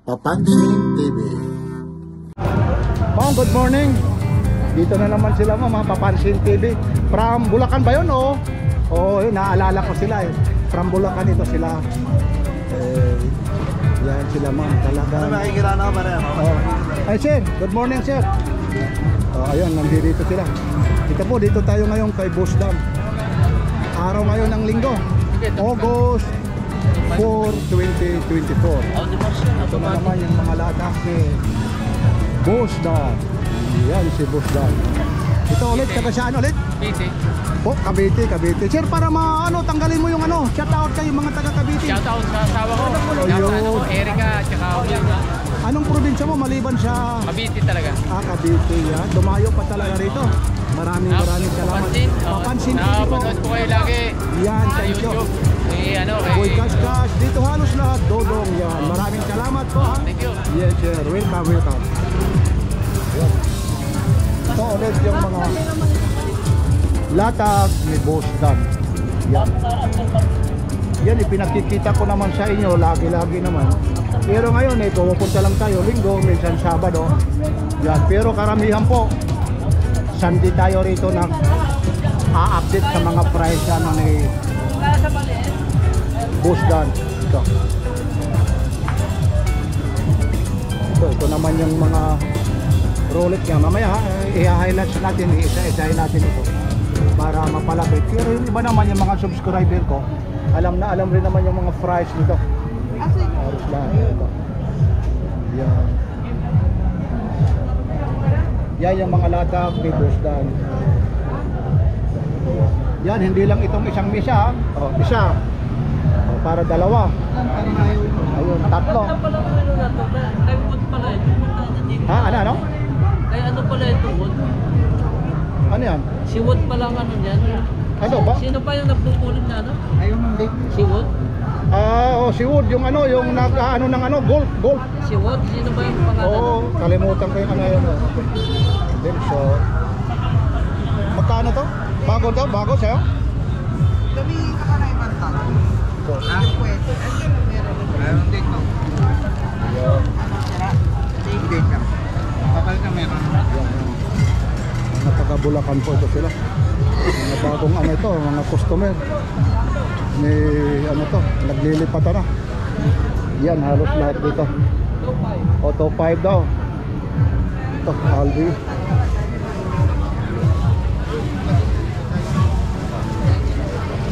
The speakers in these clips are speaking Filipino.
Papansin TV. Ma'am, good morning. Dito na naman sila ma'am, Papansin TV. From Bulacan ba yun o? Oo, naalala ko sila eh. From Bulacan ito sila. Yan sila ma'am, talaga. Ano makikirana ka pa rin? Ay sir, good morning sir. Ayun, nandito sila. Dito tayo ngayon kay Boss Dam. Araw ngayon ng linggo, August 4, 2024. Ito na naman yung mga ladak ni Boss Dam. Yan si Boss Dam. Ito ulit, taga saan ulit? Cavite. Po, Cavite. Sir, para tanggalin mo yung shout out kayo mga taga Cavite. Shout out sa asawa ko. Erika, tsaka Juliana. Anong probinsya mo maliban sa Cavite talaga. Cavite yan. Dumayo pa talaga rito. Maraming salamat. Papansin TV po. Napanood ko kayo lagi. Yan, Sa thank you. YouTube. Boy Cash, dito halos lahat, Dodong yan. Maraming salamat po ha. Thank you. Yes sir, welcome. Yan. Ito ulit yung mga latag ni Boss Dam. Yan. Yan, ipinakikita ko naman sa inyo, lagi-lagi naman. Pero ngayon pupunta lang tayo, linggo, minsan Sabado. Yan, pero karamihan po, Sunday tayo rito na a-update sa mga price ni Boss Dam. Ito naman yung mga Rolex niya. Mamaya i-highlight natin, i-isa-isahin natin ito para mapalapit. Pero yung iba naman yung mga subscriber ko, alam rin naman yung mga price nito. Halos lahat ito. Yan. Yan yung mga ladak ni Boss Dam. Yan, hindi lang itong isang misa. Isa. Para dalawa. Ayun, tatlo. Ha? Ano? Ay ano pala ito, Wood? Ano yan? Si Wood pala ang ano niyan. Ano ba? Sino pa yung nagpupulit na ano? Ayun hindi. Si Wood? Si Wood, yung golf. Si Wood? Sino ba yung pangalan? Kalimutan ko yung yun. Then, so, magkano to? Bago sa'yo? Kami kakaraiman ta. Ha? Pwede. Ayun dito. Yan. Hindi ka. Kapal ka meron. Mga taga-Bulacan po ito sila. Mga bagong mga customer. May naglilipatan na. Yan, halos lahat dito. Auto 5 daw. Ito, Albi.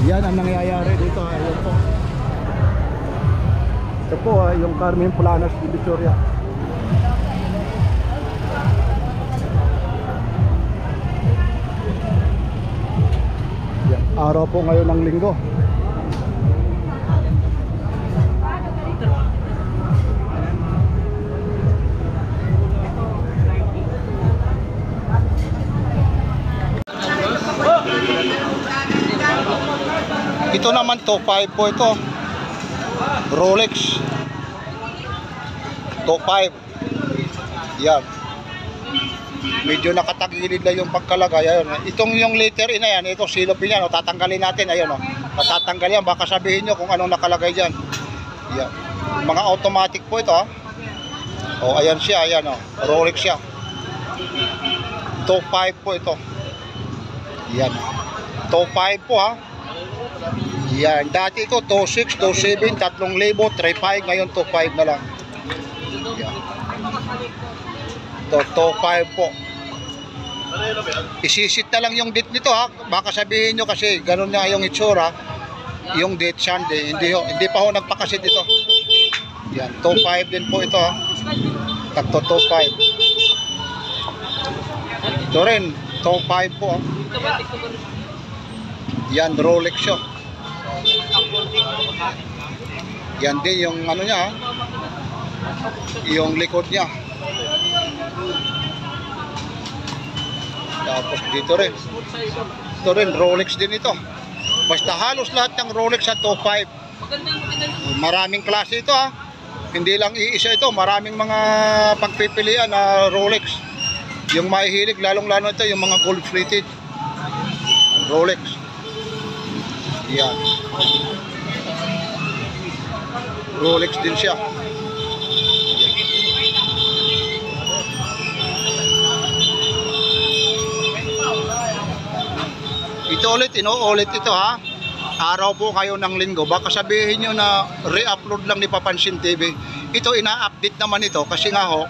Yan ang nangyayari dito. Ayun po. Ito po yung Carmen Planas de Victoria. Yan. Araw po ngayon ng linggo. Ito naman to 5 po ito. Rolex to 5. Yan. Medyo nakatagilid na yung pagkalagay. Ayun. Itong yung letter na yan, ito silopin yan. Tatanggalin natin. Ayun. Matatanggal yan. Baka sabihin nyo kung anong nakalagay dyan. Yan. Mga automatic po ito. Ayan siya. Ayan. Rolex siya. To 5 po ito. Yan. To 5 po Yan, dati ito 2.6, 2.7, 3,000, 3.5, ngayon 2.5 na lang. Yan. To 5 po. Isisit na lang yung date nito Baka sabihin nyo kasi ganun na yung itsura. Yung date Sunday, hindi pa nagpakasit ito. Yan, to 5 din po ito Takto to 5. Ito rin, to 5 po Yan, Rolex siya. Yan din yung niya yung likod niya. Tapos dito rin Rolex din ito. Basta halos lahat ng Rolex sa top 5. Maraming klase ito hindi lang iisa ito, maraming mga pagpipilian na Rolex. Yung mahihilig lalong lalo ito yung mga gold plated Rolex. Yan. Rolex din siya. Yan. Ito ulit, inuulit ito ha. Araw po kayo ng linggo. Baka sabihin nyo na re-upload lang ni Papansin TV. Ito, ina-update naman ito kasi nga ho,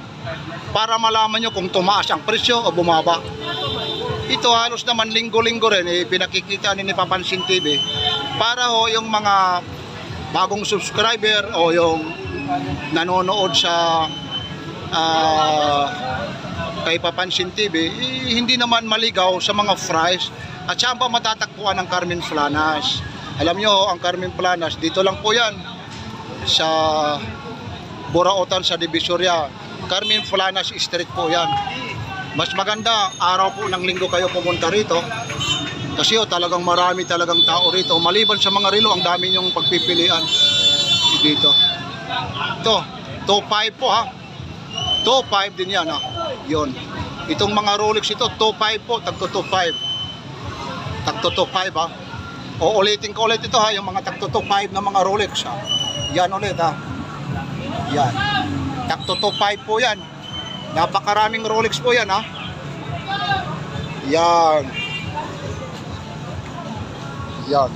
para malaman nyo kung tumaas ang presyo o bumaba. Ito halos naman linggo-linggo rin, pinakikita ni Papansin TV. Para ho yung mga bagong subscriber o yung nanonood sa kay Papansin TV, hindi naman maligaw sa mga fries at saan pa matatagpuan ng Carmen Planas. Alam nyo, ang Carmen Planas, dito lang po yan sa Burautan sa Divisoria. Carmen Planas Street po yan. Mas maganda, araw po ng linggo kayo pumunta rito kasi talagang marami talagang tao rito. Maliban sa mga relo, ang dami nyong pagpipilian dito. Ito, 2.5 po ha. 2.5 din yan ha. Yun. Itong mga Rolex ito, 2.5 po, tagto 2.5. Tagto 2.5 ha. O ulitin ko ulit ito ha, yung mga tagto 2.5 na mga Rolex ha. Yan ulit ha. Yan. Tagto 2.5 po yan. Napakaraming Rolex po yan ha. Yan. Yan.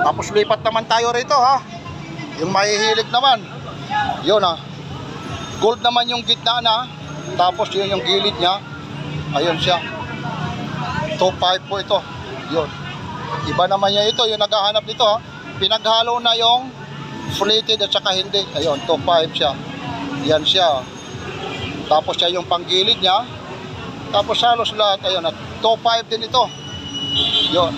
Tapos lipat naman tayo rito ha. Yung mahihilig naman. Yun ha. Gold naman yung gitna na. Tapos yun yung gilid niya. Ayun siya. 2.5 po ito. Yun. Iba naman niya ito. Yung naghahanap nito ha. Pinaghalo na yung flated at saka hindi. Ayun. 2.5 siya. Yan siya. Tapos siya yung panggilid niya. Tapos halos lahat. Ayun. At 2.5 din ito. Yun.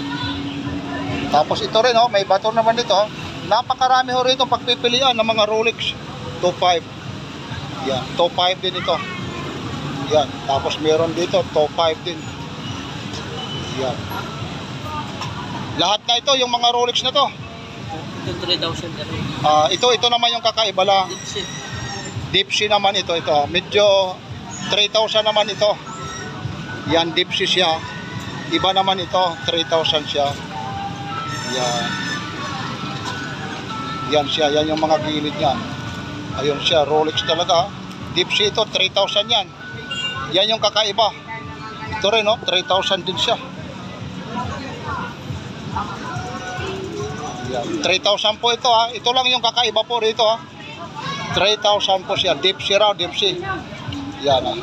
Tapos ito rin oh. May bato naman dito. Napakarami ho rito pagpipilian ng mga Rolex. 2.5. Yan. 2.5 din ito. Yan. Tapos meron dito 2.5 din. Yan. Lahat na ito, yung mga Rolex na to. Ito 3,000 ito naman yung kakaiba lang. Deep sea naman ito. Medyo 3,000 naman ito. Yan, deep sea siya. Iba naman ito, 3,000 siya. Yan. Yan siya, yan yung mga gilid niya. Ayun siya, Rolex talaga. Deep sea ito, 3,000 yan. Yan yung kakaiba. Ito rin, no? 3,000 din siya. Yan. 3,000 po ito, ha. Ito lang yung kakaiba po rito, ha. 3,000 po siya. Deep sea raw, deep sea. Yan, ha.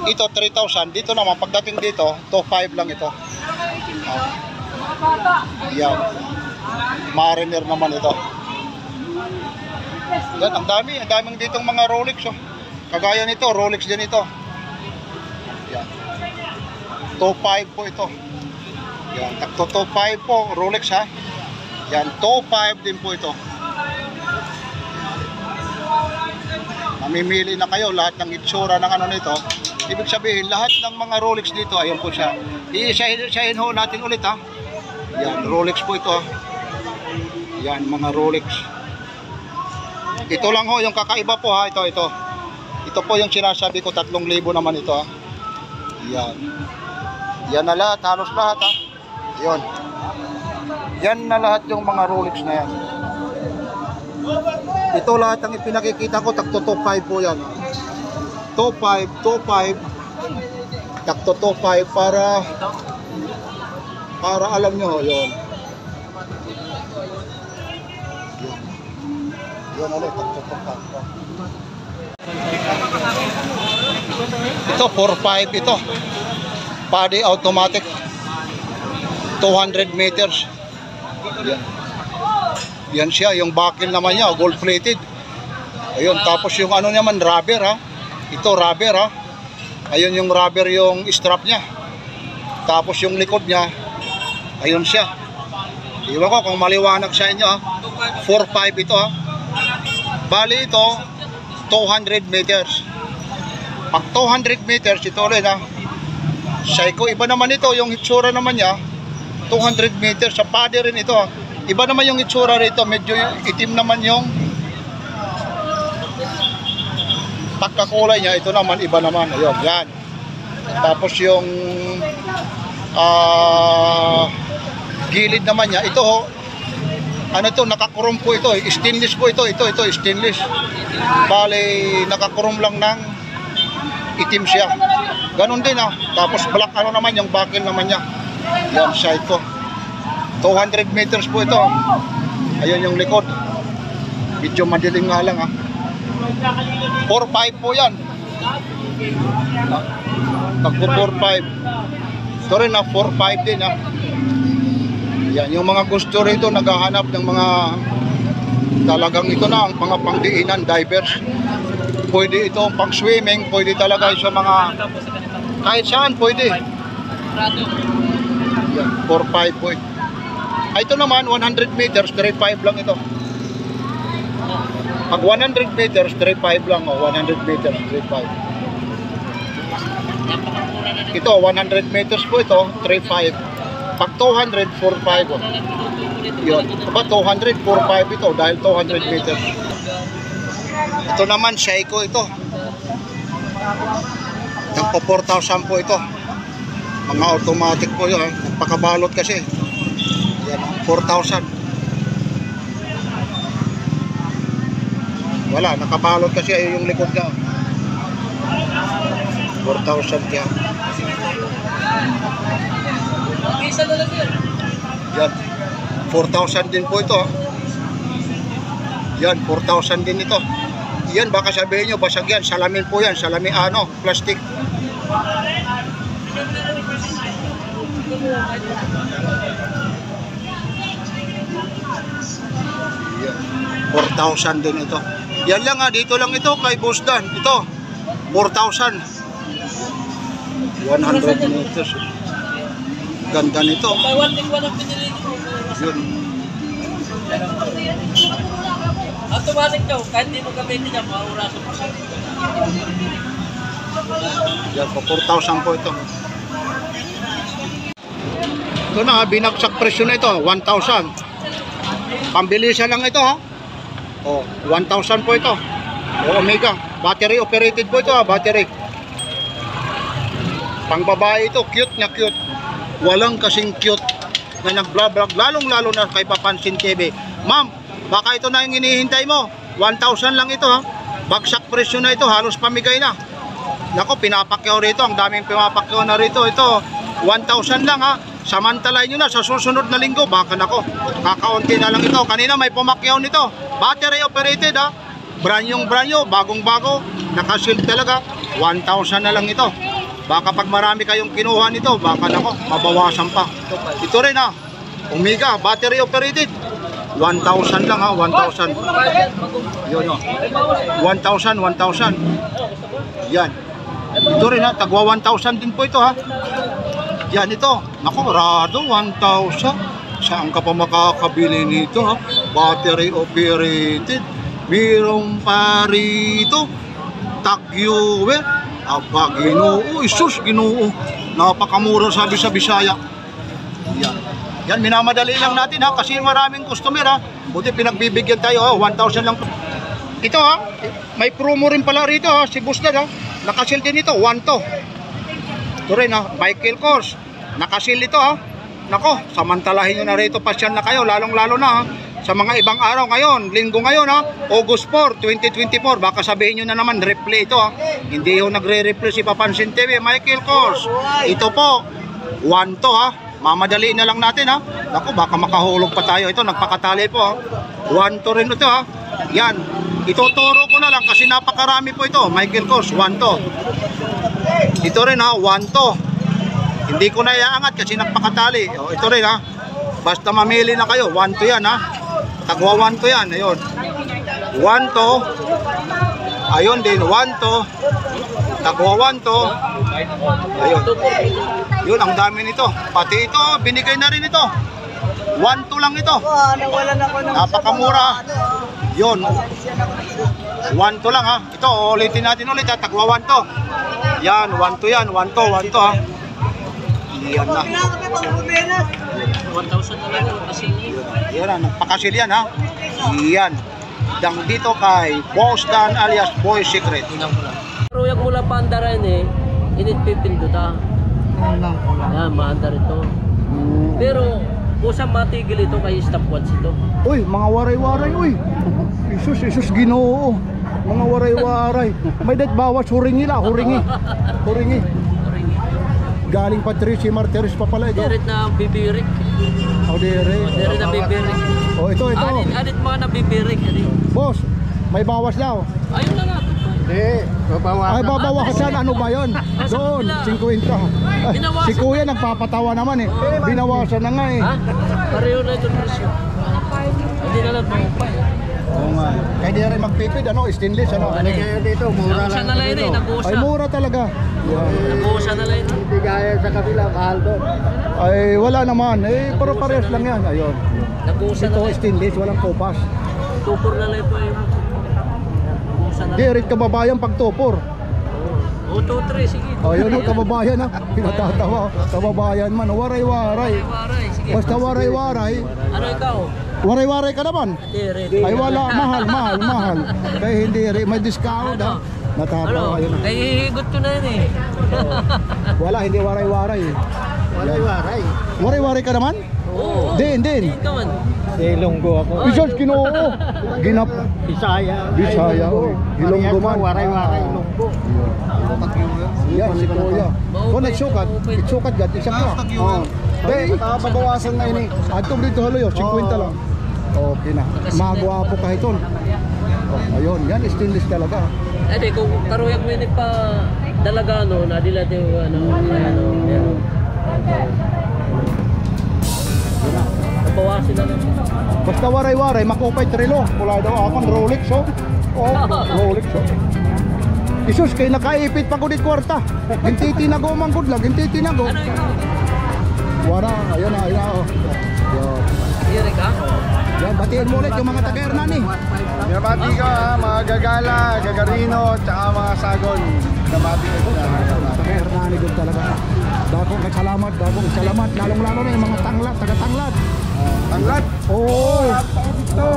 Ito, 3,000. Dito naman, pagdating dito, 2,500 lang ito. Yan. Mariner naman ito. Yan, ang daming ditong mga Rolex oh. Kagaya nito, Rolex din ito. Yan. 2.5 po ito. Yan, takto 2.5 po, Rolex ha. Yan, 2.5 din po ito. Mamimili na kayo lahat ng itsura ng ano nito. Ibig sabihin, lahat ng mga Rolex dito, ayun po siya. Iisa-isahin ho natin ulit ha. Yan, Rolex po ito ha. Yan, mga Rolex. Ito lang ho, yung kakaiba po ha, ito. Ito po yung sinasabi ko, 3,000 naman ito ha. Yan. Yan na lahat, halos lahat ha. Yun. Yan na lahat yung mga Rolex na yan. Ito lahat ang ipinakikita ko, takto 2.5 po yan. 2.5. Takto 2.5 para alam nyo, yun. Yun ulit, takto 2.5. Ito, 4.5 ito. Padi automatic. 200 meters. Yan. Yan siya, yung buckle naman niya, gold plated. Ayun, tapos yung ano naman, rubber ha. Ito, rubber ha. Ayun yung rubber yung strap niya. Tapos yung likod niya, ayun siya. Iwan ko kung maliwanag sa inyo ha. 4.5 ito ha. Bali ito, 200 meters. Pag 200 meters, ito ulit ha. Seiko, iba naman ito, yung itsura naman niya, 200 meters, sa padi rin ito ha. Iba naman yung itsura rito, medyo itim naman yung pagkakulay niya. Ito naman, iba naman. Ayun, yan. Tapos yung gilid naman niya, ito ho, ano ito, nakakurom po ito. Stainless po ito, ito stainless. Bale, nakakurom lang ng itim siya. Ganon din Tapos black naman yung buckle naman niya. Yan, Seiko. 200 meters po ito. Ayun yung likod. Medyo madilim nga lang 4.5 po yan. Tagpo 4.5. Ito rin 4.5 din Yan, yung mga gusto rito naghahanap ng mga talagang ito na ang mga pangdiinan, divers. Pwede ito pang swimming, pwede talaga sa mga kahit saan pwede. Yan, 4.5 po. Ito naman 100 meters, 3.5 lang ito. Pag 100 meters, 3.5 lang 100 meters, 3.5. Ito, 100 meters po ito, 3.5. Pag 200, 4.5 Yun. Pag 200, 4.5 ito dahil 200 meters. Ito naman, Seiko ito. Nagpo 4,000 po ito. Mga automatic po yun. Pakabalot kasi. Yan, 4,000. Wala, nakabalot kasi ay yung likod niya. 4,000 kaya. Yan. 4,000 din po ito. Yan, 4,000 din ito. Yan, baka sabihin nyo, basag yan. Salamin po yan. Salamin plastic. Yan. 4,000 din ito. Yan lang dito lang ito kay Boss Dan. Ito, 4,000. 100 meters. Ganda nito. Yun. Automatic daw, kahit di mo gamitin niya, mauraso mo siya. Yan po, 4,000 po ito. Ito na, binagsak presyo na ito, 1,000. Pambilisan lang ito 1,000 po ito. Omega, battery operated po ito battery. Pang babae ito, cute na cute. Walang kasing cute na nag-vlog, lalong-lalo na kay Papansin TV. Ma'am, baka ito na yung hinihintay mo. 1,000 lang ito Bagsak presyo na ito, halos pamigay na. Nako, pinapakyaw rito, ang daming pinapakyaw na rito. Ito, 1,000 lang Samantalain nyo na sa susunod na linggo. Baka nako, kakaunti na lang ito. Kanina may pumakyaw nito. Battery operated Branyong branyo, bagong bago. Nakasil talaga. 1,000 na lang ito. Baka pag marami kayong kinuha nito, baka nako, mabawasan pa. Ito rin Omega, battery operated. 1,000 lang 1,000. Yun 1,000, 1,000. Yan. Ito rin tagwa 1,000 din po ito Yan ito. Naku, rado 1,000. Saan ka pa makakabili nito Battery operated. Mayroong pa rito Tag-Heuer. Aba, Ginoo. Isus, Ginoo. Napakamura sabi sa Bisaya. Yan. Yan, minamadali lang natin kasi maraming customer Buti pinagbibigyan tayo 1,000 lang. Ito may promo rin pala rito si Busdad Nakasil din ito, 1,2. Ito rin Michael Kors. Nakasil ito Nako, samantalahin nyo na rito, pasyal na kayo, lalong-lalo na sa mga ibang araw ngayon, linggo ngayon August 4, 2024. Baka sabihin nyo na naman, replay ito Hindi yung nagre-replay si Papansin TV. Michael Kors. Ito po, 1,2 Mamadali na lang natin Naku, baka makahulog pa tayo. Ito, nagpakatali po 1,2 rin ito Yan. Ituturo ko na lang kasi napakarami po ito. Michael Kors, 1,2. Ito rin 1,2. Hindi ko na iaangat kasi nagpakatali. Ito rin Basta mamili na kayo. 1,2 yan Tagwa 1,2 yan. Ayun. 1,2. Ayun din, 1,2. Tagwa 1,2. Ayun. Yun, ang dami nito. Pati ito, binigay na rin ito. 1,2 lang ito. Napakamura. Yun. 1,2 lang Ito, ulitin natin ulit Tagwa 1,2. Yan, 1,2 yan. 1,2, 1,2 Yan na. 1,000 talaga, nakasil. Yan nagpakasil yan Yan. Dang dito kay Boss Dan alias Boy Secret. Ruyag mula Pandara init pipindu Yan, maandar ito. Pero, kusang matigil ito kay stopwatch ito. Uy, mga waray-waray, uy. Isus, Ginoo. Mga waray-waray. May det bawas, huringi la, huringi. Huringi. Galing pa Trici Martires pa pala ito. Diret na bibirik. Oh, dire. Diret na bibirik. Oh, ito. Anit mga na bibirik. Boss, may bawas daw. Ayun na natin. Hindi, babawasan. Ay, babawasan. Ano ba yun? Doon, 50. Ay, si kuya nagpapatawa naman eh. Binawasan na nga eh. Ha? Pareho na ito presyo. Hindi na lang pa. Oo nga. Kaya di rin magpipid, ano, stainless, ano. Ano kayo dito, mura Nagusa lang na lang yun eh. dito. Nagusa. Ay, mura talaga. Nagusa na lang yun. Hindi kaya sa kabila, mahal doon. Ay, wala naman. Eh, pero parehas lang yan. Ayun. Nagusa na Ito, lang yun. stainless, walang kopas. Tupor na lang po yun. Nagusa na lang. Di rin kababayan pag tupor. O, 2-3, sige. Ayun, oh, kababayan ha. Pinatatawa. Kababayan man. Waray-waray. Waray, sige. Basta waray-waray. Ano ikaw? Waray-waray ka naman. Diret. Ay wala, mahal. Kaya hindi rin, may discount ha. Natatawa Ano? yun. Ay, hihigot ko na yun eh. Wala, hindi waray-waray. Waray-waray. Waray-waray ka naman? Oo. Din. Ikaw man. Ilonggo ako. Isos, kinoo. Ginap. Bisaya. Bisaya. Ilonggo man. Waray-waray, Ilonggo. Yan, si Kuya. Kung nagsukat, itsukat gat, isang ka. Dahil, Babawasan na yun eh. atong dito haloy, 50 lang. Okay na. Magwapo kahit ton. Oh, ayun, yan, stainless talaga. Ede, kung karuyag mo yun pa dalagano, nadila din ano. Nabawasin na lang. Basta waray-waray, makupay trilo. Wala daw akong Rolex, oh. Oh, Rolex, oh. Isus, kay nakaipit pa ko di kwarta. Gintitinago man gud lang, gintitinago. Ano ikaw? Wala, ayun na, oh. Yan. Diret ka? Yan, batiin mo ulit yung mga taga-Hernani. Binabati ko ha, mga gagala, gagarino, tsaka mga sagon. Binabati ko sila. Taga-Hernani gud talaga. Dakong salamat, lalong-lalo na yung mga tanglat, taga-tanglat. Tanglat. Oo.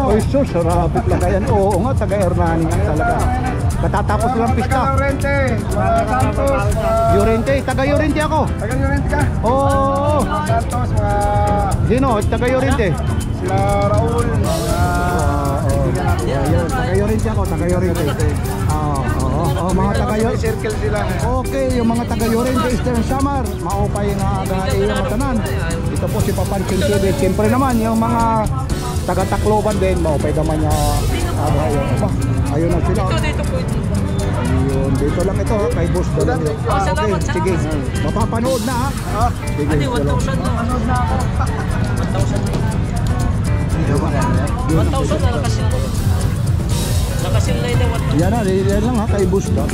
Ay, sus, sarapit lang yan. Oo nga, taga-Hernani nga talaga. Katatapos lang pista. Taga-Llorente, mga Santos, Llorente, taga-Llorente ako. taga-Llorente ka? Oo. Mga Santos, mga Sino? Taga-Llorente. sila Raul, Ayun, taga-Llorente ako, taga-Llorente. Mga taga-Llorente. circle sila. Okay, yung mga taga-Llorente, Eastern Samar, maupay nga aga-iyo matanan. Ito po si Papansin TV. Siyempre naman, yung mga taga-Tacloban din, maupay naman niya aga-iyo. Ayun na sila. Ito dito po ito. Ayun, dito lang ito, ha, kay Boss Dolan. Salamat, Sige, mapapanood na ha. Sige, Adi, 1,000 na. 1,000 na nakasil na. Nakasil na yun 1,000. Yan na, yan lang ha, kay Boss Dolan.